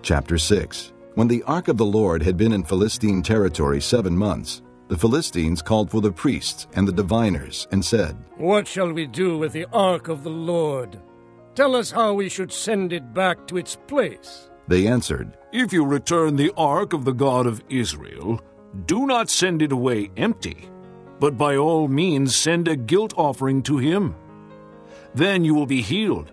Chapter 6. When the ark of the Lord had been in Philistine territory 7 months, the Philistines called for the priests and the diviners and said, "What shall we do with the ark of the Lord? Tell us how we should send it back to its place." They answered, "If you return the ark of the God of Israel, do not send it away empty, but by all means send a guilt offering to him. Then you will be healed,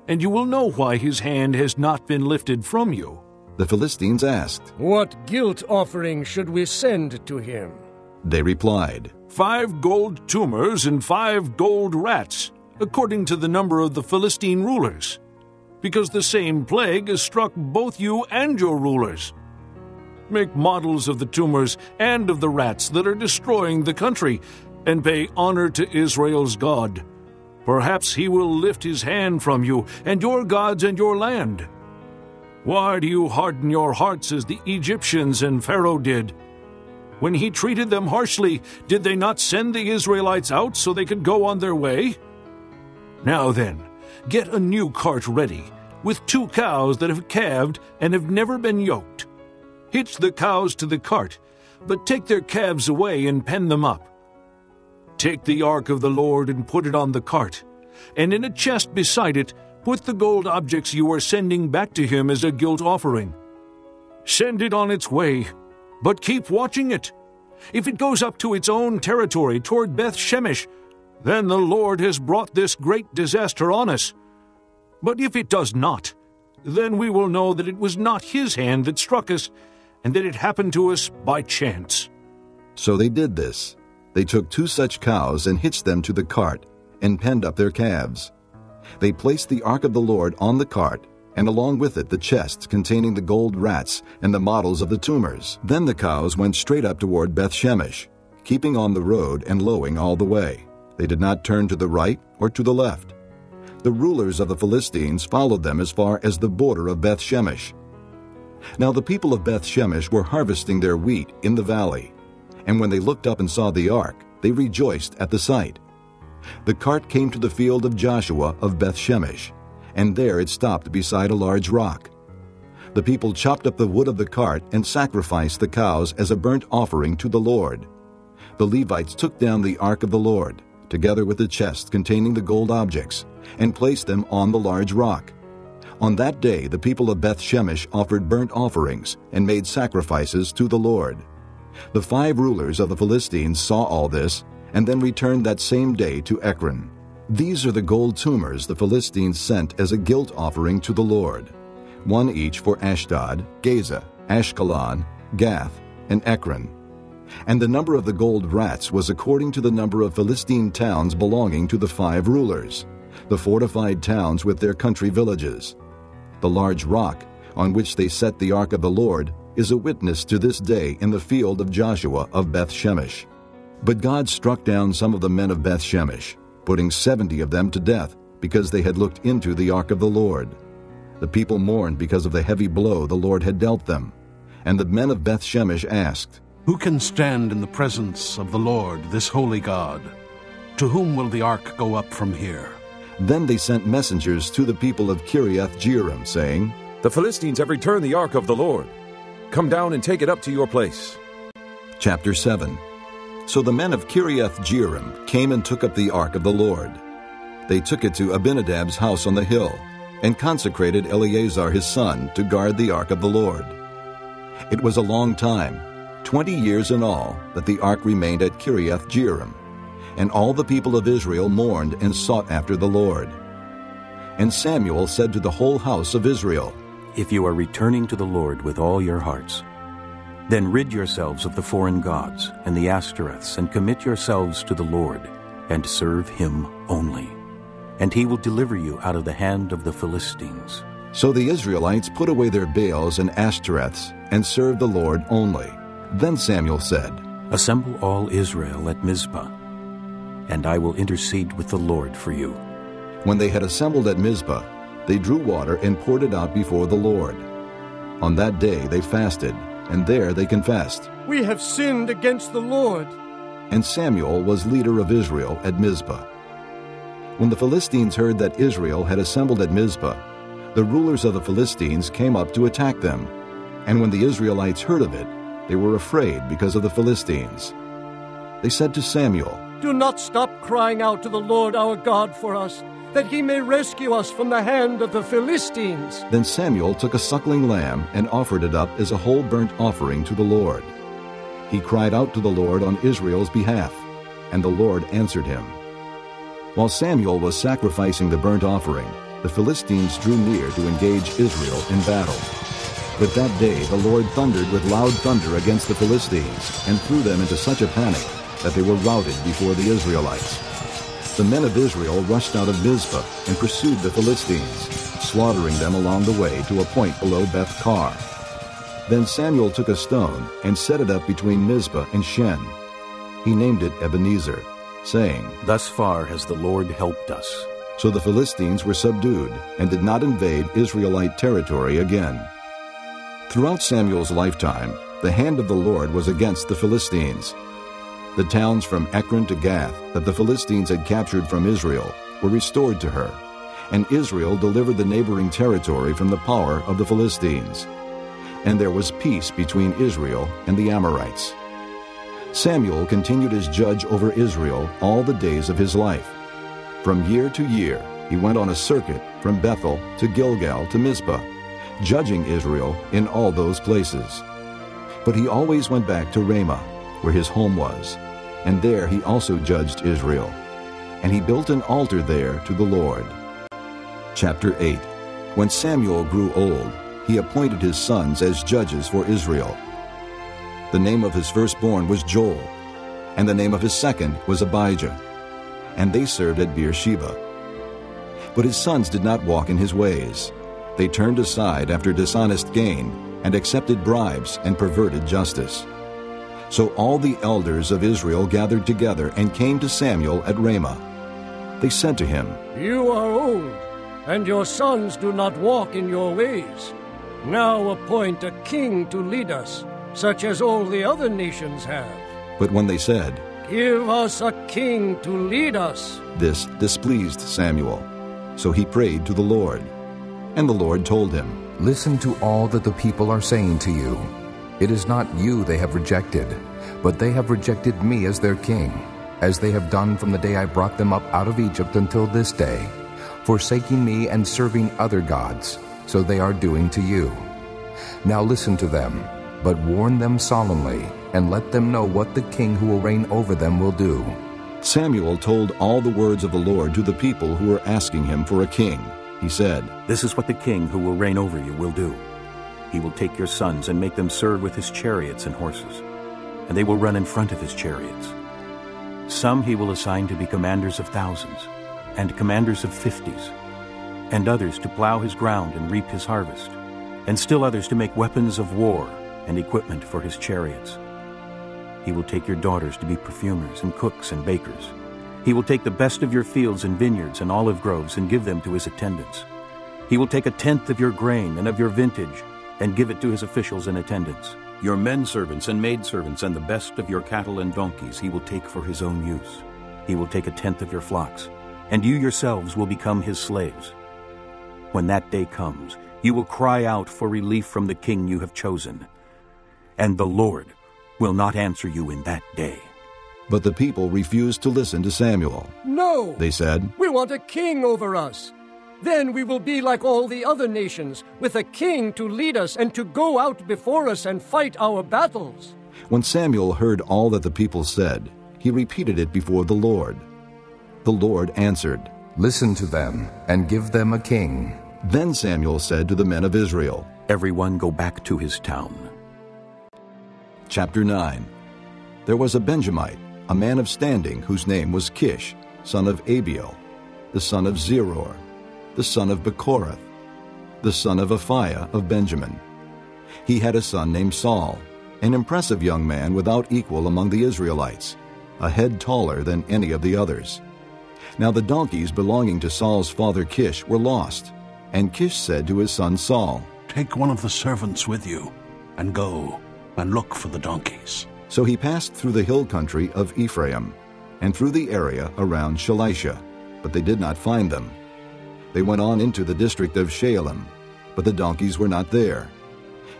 and you will know why his hand has not been lifted from you." The Philistines asked. "What guilt offering should we send to him?" They replied, 5 gold tumors and 5 gold rats, according to the number of the Philistine rulers, because the same plague has struck both you and your rulers. Make models of the tumors and of the rats that are destroying the country, and pay honor to Israel's God. Perhaps he will lift his hand from you and your gods and your land. Why do you harden your hearts as the Egyptians and Pharaoh did? When he treated them harshly, did they not send the Israelites out so they could go on their way? Now then, get a new cart ready, with 2 cows that have calved and have never been yoked. Hitch the cows to the cart, but take their calves away and pen them up. Take the ark of the Lord and put it on the cart, and in a chest beside it put the gold objects you are sending back to him as a guilt offering. Send it on its way, but keep watching it. If it goes up to its own territory toward Beth-Shemesh, then the Lord has brought this great disaster on us. But if it does not, then we will know that it was not his hand that struck us, and that it happened to us by chance." So they did this. They took 2 such cows and hitched them to the cart and penned up their calves. They placed the ark of the Lord on the cart, and along with it the chests containing the gold rats and the models of the tumors. Then the cows went straight up toward Beth-Shemesh, keeping on the road and lowing all the way. They did not turn to the right or to the left. The rulers of the Philistines followed them as far as the border of Beth-Shemesh. Now the people of Beth-Shemesh were harvesting their wheat in the valley, and when they looked up and saw the ark, they rejoiced at the sight. The cart came to the field of Joshua of Beth-Shemesh, and there it stopped beside a large rock. The people chopped up the wood of the cart and sacrificed the cows as a burnt offering to the Lord. The Levites took down the ark of the Lord, together with the chest containing the gold objects, and placed them on the large rock. On that day the people of Beth-Shemesh offered burnt offerings and made sacrifices to the Lord. The 5 rulers of the Philistines saw all this, and then returned that same day to Ekron. These are the gold tumors the Philistines sent as a guilt offering to the Lord, 1 each for Ashdod, Gaza, Ashkelon, Gath, and Ekron. And the number of the gold rats was according to the number of Philistine towns belonging to the 5 rulers, the fortified towns with their country villages. The large rock on which they set the ark of the Lord is a witness to this day in the field of Joshua of Beth-Shemesh. But God struck down some of the men of Beth-Shemesh, putting 70 of them to death because they had looked into the ark of the Lord. The people mourned because of the heavy blow the Lord had dealt them. And the men of Beth-Shemesh asked, "Who can stand in the presence of the Lord, this holy God? To whom will the ark go up from here?" Then they sent messengers to the people of Kiriath-Jearim, saying, "The Philistines have returned the ark of the Lord. Come down and take it up to your place." Chapter 7. So the men of Kiriath-Jearim came and took up the ark of the Lord. They took it to Abinadab's house on the hill, and consecrated Eleazar his son to guard the ark of the Lord. It was a long time, 20 years in all, that the ark remained at Kiriath-Jearim, and all the people of Israel mourned and sought after the Lord. And Samuel said to the whole house of Israel, "If you are returning to the Lord with all your hearts, then rid yourselves of the foreign gods and the Ashtoreths, and commit yourselves to the Lord, and serve him only. And he will deliver you out of the hand of the Philistines." So the Israelites put away their Baals and Ashtoreths, and served the Lord only. Then Samuel said, "Assemble all Israel at Mizpah, and I will intercede with the Lord for you." When they had assembled at Mizpah, they drew water and poured it out before the Lord. On that day they fasted, and there they confessed, "We have sinned against the Lord." And Samuel was leader of Israel at Mizpah. When the Philistines heard that Israel had assembled at Mizpah, the rulers of the Philistines came up to attack them. And when the Israelites heard of it, they were afraid because of the Philistines. They said to Samuel, "Do not stop crying out to the Lord our God for us, that he may rescue us from the hand of the Philistines." Then Samuel took a suckling lamb and offered it up as a whole burnt offering to the Lord. He cried out to the Lord on Israel's behalf, and the Lord answered him. While Samuel was sacrificing the burnt offering, the Philistines drew near to engage Israel in battle. But that day the Lord thundered with loud thunder against the Philistines and threw them into such a panic that they were routed before the Israelites. The men of Israel rushed out of Mizpah and pursued the Philistines, slaughtering them along the way to a point below Beth-kar. Then Samuel took a stone and set it up between Mizpah and Shen. He named it Ebenezer, saying, "Thus far has the Lord helped us." So the Philistines were subdued and did not invade Israelite territory again. Throughout Samuel's lifetime, the hand of the Lord was against the Philistines. The towns from Ekron to Gath that the Philistines had captured from Israel were restored to her, and Israel delivered the neighboring territory from the power of the Philistines. And there was peace between Israel and the Amorites. Samuel continued as judge over Israel all the days of his life. From year to year, he went on a circuit from Bethel to Gilgal to Mizpah, judging Israel in all those places. But he always went back to Ramah, where his home was, and there he also judged Israel. And he built an altar there to the Lord. Chapter 8. When Samuel grew old, he appointed his sons as judges for Israel. The name of his firstborn was Joel, and the name of his second was Abijah, and they served at Beersheba. But his sons did not walk in his ways. They turned aside after dishonest gain and accepted bribes and perverted justice. So all the elders of Israel gathered together and came to Samuel at Ramah. They said to him, "You are old, and your sons do not walk in your ways. Now appoint a king to lead us, such as all the other nations have." But when they said, "Give us a king to lead us," this displeased Samuel. So he prayed to the Lord. And the Lord told him, "Listen to all that the people are saying to you. It is not you they have rejected, but they have rejected me as their king, as they have done from the day I brought them up out of Egypt until this day, forsaking me and serving other gods, so they are doing to you. Now listen to them, but warn them solemnly, and let them know what the king who will reign over them will do." Samuel told all the words of the Lord to the people who were asking him for a king. He said, "This is what the king who will reign over you will do. He will take your sons and make them serve with his chariots and horses, and they will run in front of his chariots. Some he will assign to be commanders of thousands, and commanders of 50s, and others to plow his ground and reap his harvest, and still others to make weapons of war and equipment for his chariots. He will take your daughters to be perfumers and cooks and bakers. He will take the best of your fields and vineyards and olive groves and give them to his attendants. He will take a tenth of your grain and of your vintage and give it to his officials and attendants. Your men servants and maidservants and the best of your cattle and donkeys he will take for his own use. He will take a tenth of your flocks, and you yourselves will become his slaves. When that day comes, you will cry out for relief from the king you have chosen, and the Lord will not answer you in that day." But the people refused to listen to Samuel. "No," They said, "we want a king over us. Then we will be like all the other nations, with a king to lead us and to go out before us and fight our battles." When Samuel heard all that the people said, he repeated it before the Lord. The Lord answered, "Listen to them, and give them a king." Then Samuel said to the men of Israel, "Everyone go back to his town." Chapter 9. There was a Benjamite, a man of standing, whose name was Kish, son of Abiel, the son of Zeror, the son of Bechorath, the son of Aphiah of Benjamin. He had a son named Saul, an impressive young man without equal among the Israelites, a head taller than any of the others. Now the donkeys belonging to Saul's father Kish were lost, and Kish said to his son Saul, "Take one of the servants with you, and go and look for the donkeys." So he passed through the hill country of Ephraim, and through the area around Shalisha, but they did not find them. They went on into the district of Shalem, but the donkeys were not there.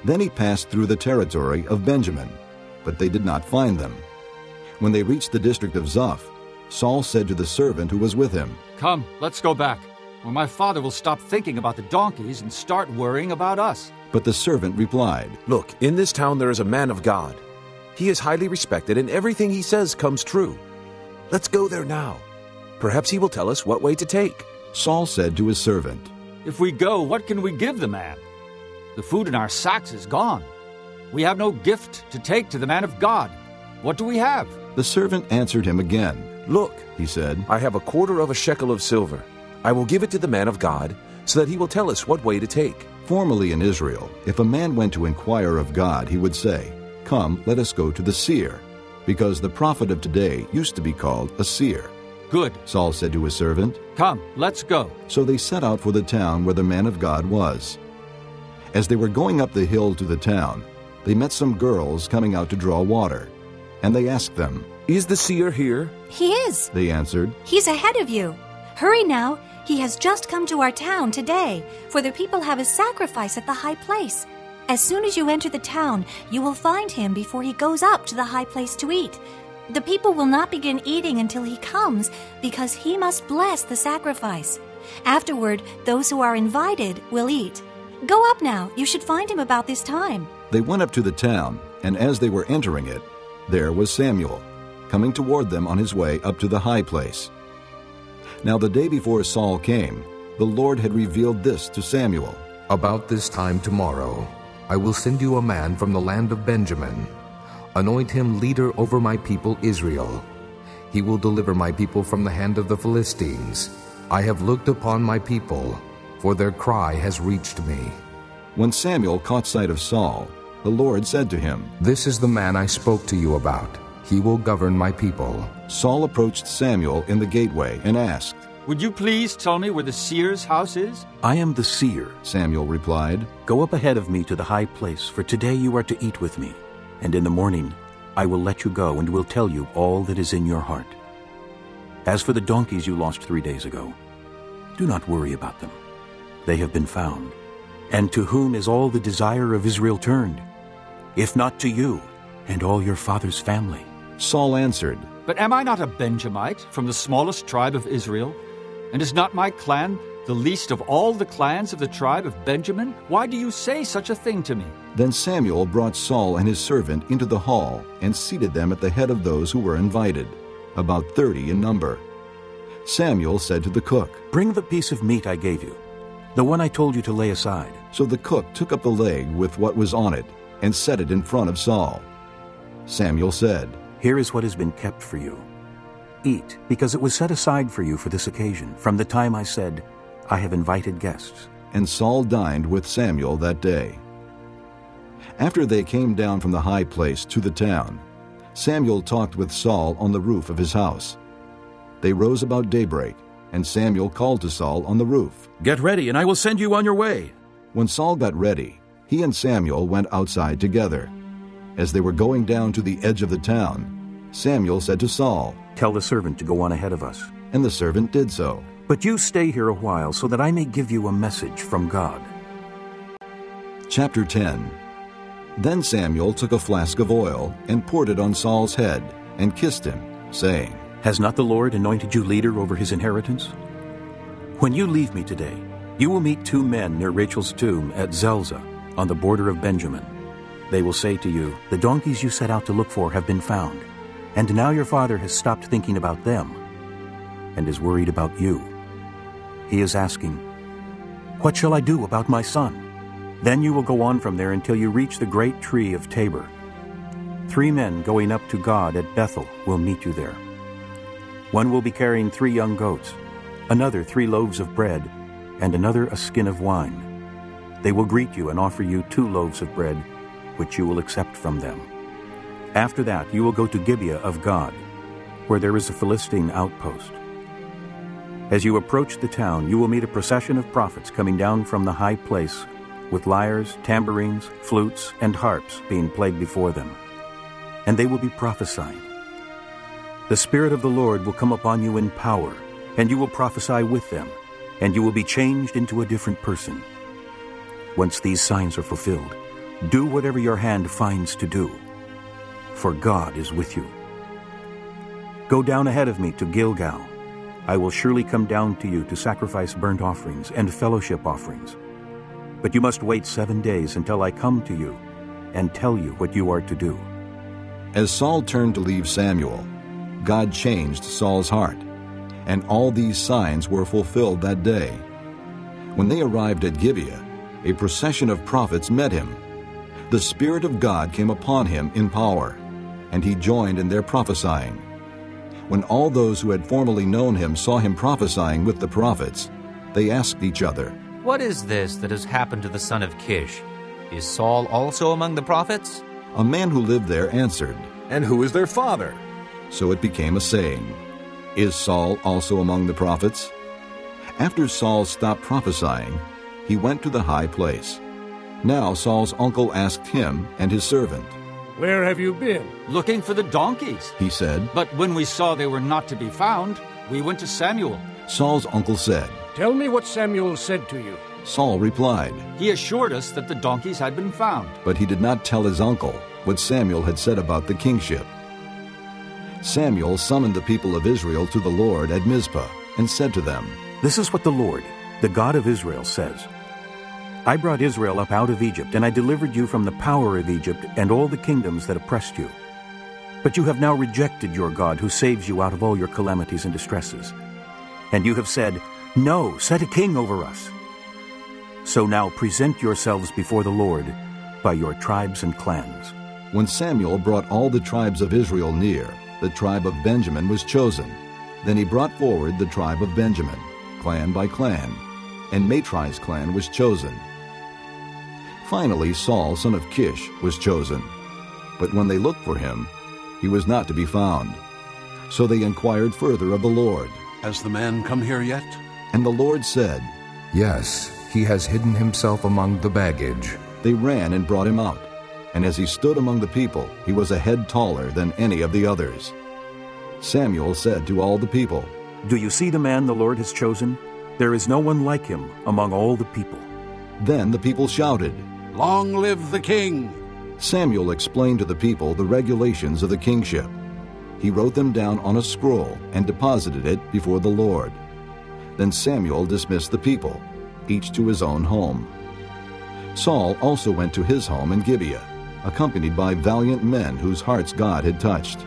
Then he passed through the territory of Benjamin, but they did not find them. When they reached the district of Zoph, Saul said to the servant who was with him, "Come, let's go back, or my father will stop thinking about the donkeys and start worrying about us." But the servant replied, Look, in this town there is a man of God. He is highly respected, and everything he says comes true. Let's go there now. Perhaps he will tell us what way to take. Saul said to his servant, "If we go, what can we give the man? The food in our sacks is gone. We have no gift to take to the man of God. What do we have?" The servant answered him again. Look, He said, I have a quarter of a shekel of silver. I will give it to the man of God, so that he will tell us what way to take. Formerly in Israel, if a man went to inquire of God, he would say, Come, let us go to the seer, because the prophet of today used to be called a seer. "Good. Saul said to his servant. Come, let's go." So they set out for the town where the man of God was. As they were going up the hill to the town, they met some girls coming out to draw water. And they asked them, Is the seer here? "He is. They answered, He's ahead of you. Hurry now. He has just come to our town today, for the people have a sacrifice at the high place. As soon as you enter the town, you will find him before he goes up to the high place to eat. The people will not begin eating until he comes, because he must bless the sacrifice. Afterward, those who are invited will eat. Go up now. You should find him about this time." They went up to the town, and as they were entering it, there was Samuel, coming toward them on his way up to the high place. Now the day before Saul came, the Lord had revealed this to Samuel. About this time tomorrow, I will send you a man from the land of Benjamin. Anoint him leader over my people Israel. He will deliver my people from the hand of the Philistines. I have looked upon my people, for their cry has reached me. When Samuel caught sight of Saul, the Lord said to him, This is the man I spoke to you about. He will govern my people. Saul approached Samuel in the gateway and asked, "Would you please tell me where the seer's house is?" I am the seer. Samuel replied, Go up ahead of me to the high place, for today you are to eat with me. And in the morning I will let you go and will tell you all that is in your heart. As for the donkeys you lost 3 days ago, do not worry about them. They have been found. And to whom is all the desire of Israel turned? If not to you and all your father's family. Saul answered, "But am I not a Benjamite from the smallest tribe of Israel? And is not my clan the least of all the clans of the tribe of Benjamin? Why do you say such a thing to me?" Then Samuel brought Saul and his servant into the hall and seated them at the head of those who were invited, about 30 in number. Samuel said to the cook, Bring the piece of meat I gave you, the one I told you to lay aside. So the cook took up the leg with what was on it and set it in front of Saul. Samuel said, Here is what has been kept for you. Eat, because it was set aside for you for this occasion, from the time I said, I have invited guests. And Saul dined with Samuel that day. After they came down from the high place to the town, Samuel talked with Saul on the roof of his house. They rose about daybreak, and Samuel called to Saul on the roof, Get ready, and I will send you on your way. When Saul got ready, he and Samuel went outside together. As they were going down to the edge of the town, Samuel said to Saul, Tell the servant to go on ahead of us. And the servant did so. But you stay here a while, so that I may give you a message from God. Chapter 10. Then Samuel took a flask of oil and poured it on Saul's head and kissed him, saying, Has not the Lord anointed you leader over his inheritance? When you leave me today, you will meet 2 men near Rachel's tomb at Zelzah, on the border of Benjamin. They will say to you, The donkeys you set out to look for have been found, and now your father has stopped thinking about them and is worried about you. He is asking, What shall I do about my son? Then you will go on from there until you reach the great tree of Tabor. 3 men going up to God at Bethel will meet you there. One will be carrying 3 young goats, another 3 loaves of bread, and another a skin of wine. They will greet you and offer you 2 loaves of bread, which you will accept from them. After that you will go to Gibeah of God, where there is a Philistine outpost. As you approach the town, you will meet a procession of prophets coming down from the high place, with lyres, tambourines, flutes, and harps being played before them. And they will be prophesying. The Spirit of the Lord will come upon you in power, and you will prophesy with them. and you will be changed into a different person. Once these signs are fulfilled, do whatever your hand finds to do, for God is with you. Go down ahead of me to Gilgal. I will surely come down to you to sacrifice burnt offerings and fellowship offerings. But you must wait 7 days until I come to you and tell you what you are to do." As Saul turned to leave Samuel, God changed Saul's heart, and all these signs were fulfilled that day. When they arrived at Gibeah, a procession of prophets met him. The Spirit of God came upon him in power, and he joined in their prophesying. When all those who had formerly known him saw him prophesying with the prophets, they asked each other, "What is this that has happened to the son of Kish? Is Saul also among the prophets?" A man who lived there answered, "And who is their father?" So it became a saying, "Is Saul also among the prophets?" After Saul stopped prophesying, he went to the high place. Now Saul's uncle asked him and his servant, "Where have you been?" "Looking for the donkeys," he said. "But when we saw they were not to be found, we went to Samuel." Saul's uncle said, "Tell me what Samuel said to you." Saul replied, "He assured us that the donkeys had been found." but he did not tell his uncle what Samuel had said about the kingship. Samuel summoned the people of Israel to the Lord at Mizpah and said to them, "This is what the Lord, the God of Israel, says. I brought Israel up out of Egypt, and I delivered you from the power of Egypt and all the kingdoms that oppressed you. But you have now rejected your God who saves you out of all your calamities and distresses. And you have said, 'No, set a king over us.' So now present yourselves before the Lord by your tribes and clans." When Samuel brought all the tribes of Israel near, the tribe of Benjamin was chosen. Then he brought forward the tribe of Benjamin, clan by clan, and Matri's clan was chosen. Finally Saul, son of Kish, was chosen. But when they looked for him, he was not to be found. So they inquired further of the Lord. "Has the man come here yet?" And the Lord said, "Yes, he has hidden himself among the baggage." They ran and brought him out. And as he stood among the people, he was a head taller than any of the others. Samuel said to all the people, "Do you see the man the Lord has chosen? There is no one like him among all the people." Then the people shouted, "Long live the king!" Samuel explained to the people the regulations of the kingship. He wrote them down on a scroll and deposited it before the Lord. Then Samuel dismissed the people, each to his own home. Saul also went to his home in Gibeah, accompanied by valiant men whose hearts God had touched.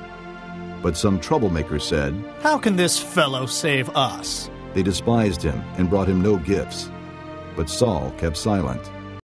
But some troublemakers said, "How can this fellow save us?" They despised him and brought him no gifts. But Saul kept silent.